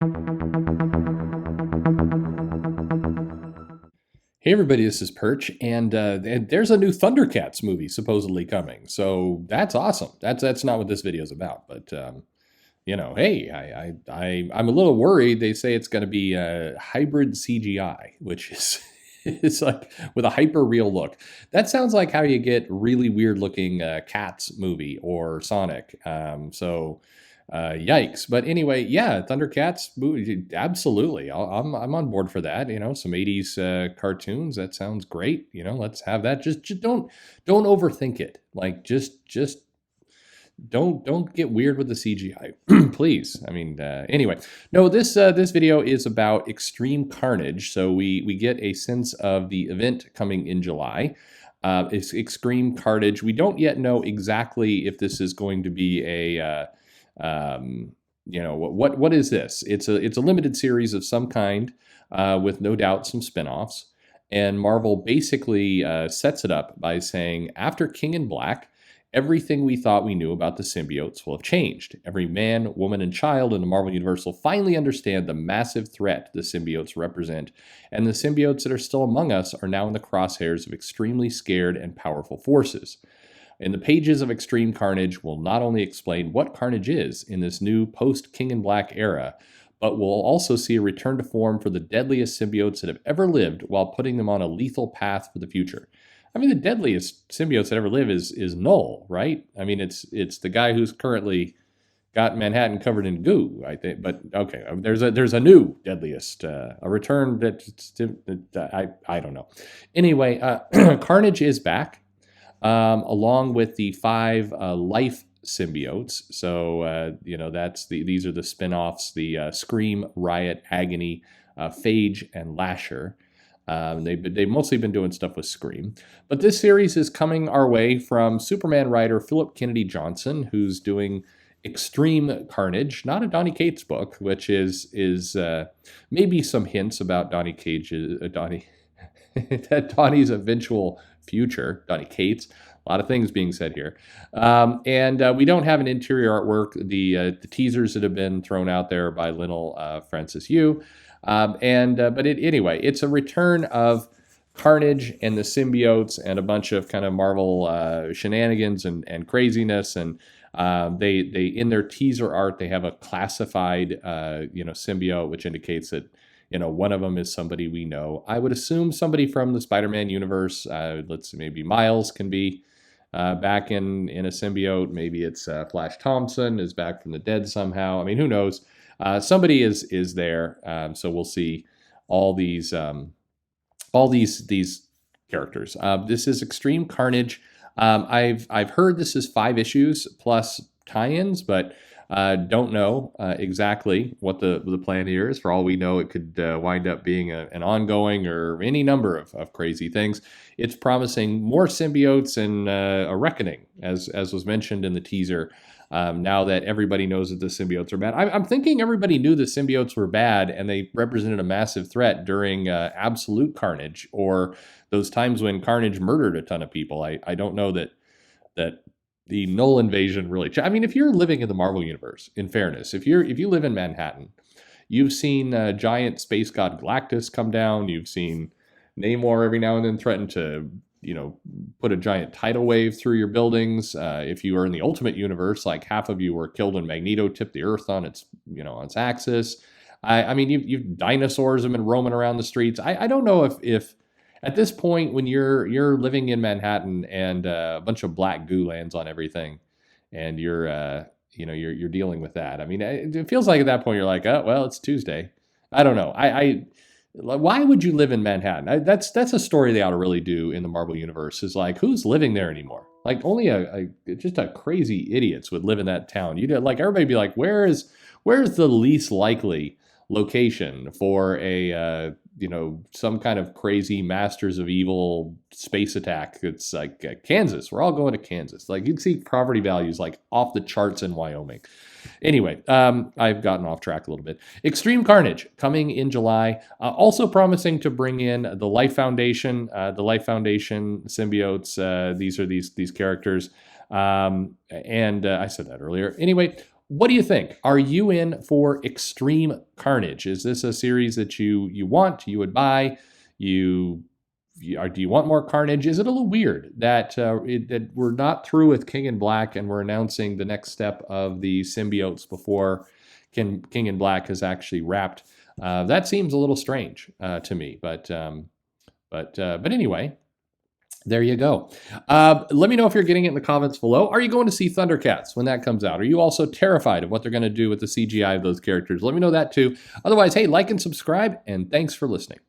Hey everybody, this is Perch, and there's a new Thundercats movie supposedly coming. So that's awesome. That's not what this video is about, but hey, I'm a little worried. They say it's going to be a hybrid CGI, which is it's like with a hyper real look. That sounds like how you get really weird looking Cats movie or Sonic. Yikes. But anyway, yeah, Thundercats movie, absolutely. I'm on board for that. Some 80s cartoons. That sounds great. Let's have that. Just don't overthink it. Like just don't get weird with the CGI, please. Anyway, no. This video is about Extreme Carnage. So we get a sense of the event coming in July. It's Extreme Carnage. We don't yet know exactly if this is going to be a what is this? It's a limited series of some kind, with no doubt some spinoffs. And Marvel basically sets it up by saying, after King in Black, everything we thought we knew about the symbiotes will have changed. Every man, woman, and child in the Marvel Universe will finally understand the massive threat the symbiotes represent, and the symbiotes that are still among us are now in the crosshairs of extremely scared and powerful forces. In the pages of Extreme Carnage, we'll not only explain what Carnage is in this new post-King in Black era, but we'll also see a return to form for the deadliest symbiotes that have ever lived while putting them on a lethal path for the future. The deadliest symbiotes that ever live is Null, right? It's the guy who's currently got Manhattan covered in goo, I think. But okay, there's a new deadliest, a return that I don't know. Anyway, Carnage is back. Along with the 5 Life Symbiotes. So, these are the spin-offs, the Scream, Riot, Agony, Phage, and Lasher. They've mostly been doing stuff with Scream. But this series is coming our way from Superman writer Phillip Kennedy Johnson, who's doing Extreme Carnage, not a Donny Cates book, which is maybe some hints about Donny's eventual future, Donny Cates. A lot of things being said here. And we don't have an interior artwork. The teasers that have been thrown out there by Lionel Francis Yu. Anyway, it's a return of Carnage and the symbiotes and a bunch of kind of Marvel shenanigans and craziness. And they in their teaser art, they have a classified symbiote, which indicates that one of them is somebody we know. I would assume somebody from the Spider-Man universe. Let's see, maybe Miles can be back in a symbiote. Maybe it's Flash Thompson is back from the dead somehow. Who knows? Somebody is there. So we'll see all these characters. This is Extreme Carnage. I've heard this is 5 issues plus tie-ins, but don't know exactly what the plan here is. For all we know, it could wind up being an ongoing or any number of crazy things. It's promising more symbiotes and a reckoning, as was mentioned in the teaser. Now that everybody knows that the symbiotes are bad. I'm thinking everybody knew the symbiotes were bad and they represented a massive threat during absolute Carnage, or those times when Carnage murdered a ton of people. I don't know that the Null invasion really. If you're living in the Marvel universe, in fairness, if you live in Manhattan, you've seen giant space god Galactus come down. You've seen Namor every now and then threaten to, put a giant tidal wave through your buildings. If you are in the Ultimate Universe, like half of you were killed when Magneto tipped the Earth on its axis. You've dinosaurs have been roaming around the streets. I don't know if at this point, when you're living in Manhattan and a bunch of black goo lands on everything, and you're dealing with that. It feels like at that point you're like, oh well, it's Tuesday. I don't know. Why would you live in Manhattan? That's a story they ought to really do in the Marvel universe. Is like, who's living there anymore? Like only just a crazy idiots would live in that town. Everybody be like, where's the least likely location for a some kind of crazy Masters of Evil space attack? It's like Kansas. We're all going to Kansas. Like you'd see property values like off the charts in Wyoming. Anyway, I've gotten off track a little bit. Extreme Carnage coming in July. Also promising to bring in the Life Foundation. The Life Foundation symbiotes. These are these characters. I said that earlier. Anyway, what do you think? Are you in for Extreme Carnage? Is this a series that you want, you would buy? Do you want more Carnage? Is it a little weird that that we're not through with King in Black and we're announcing the next step of the symbiotes before King in Black has actually wrapped? That seems a little strange to me, but anyway. There you go. Let me know if you're getting it in the comments below. Are you going to see Thundercats when that comes out? Are you also terrified of what they're going to do with the CGI of those characters? Let me know that too. Otherwise, hey, like and subscribe, and thanks for listening.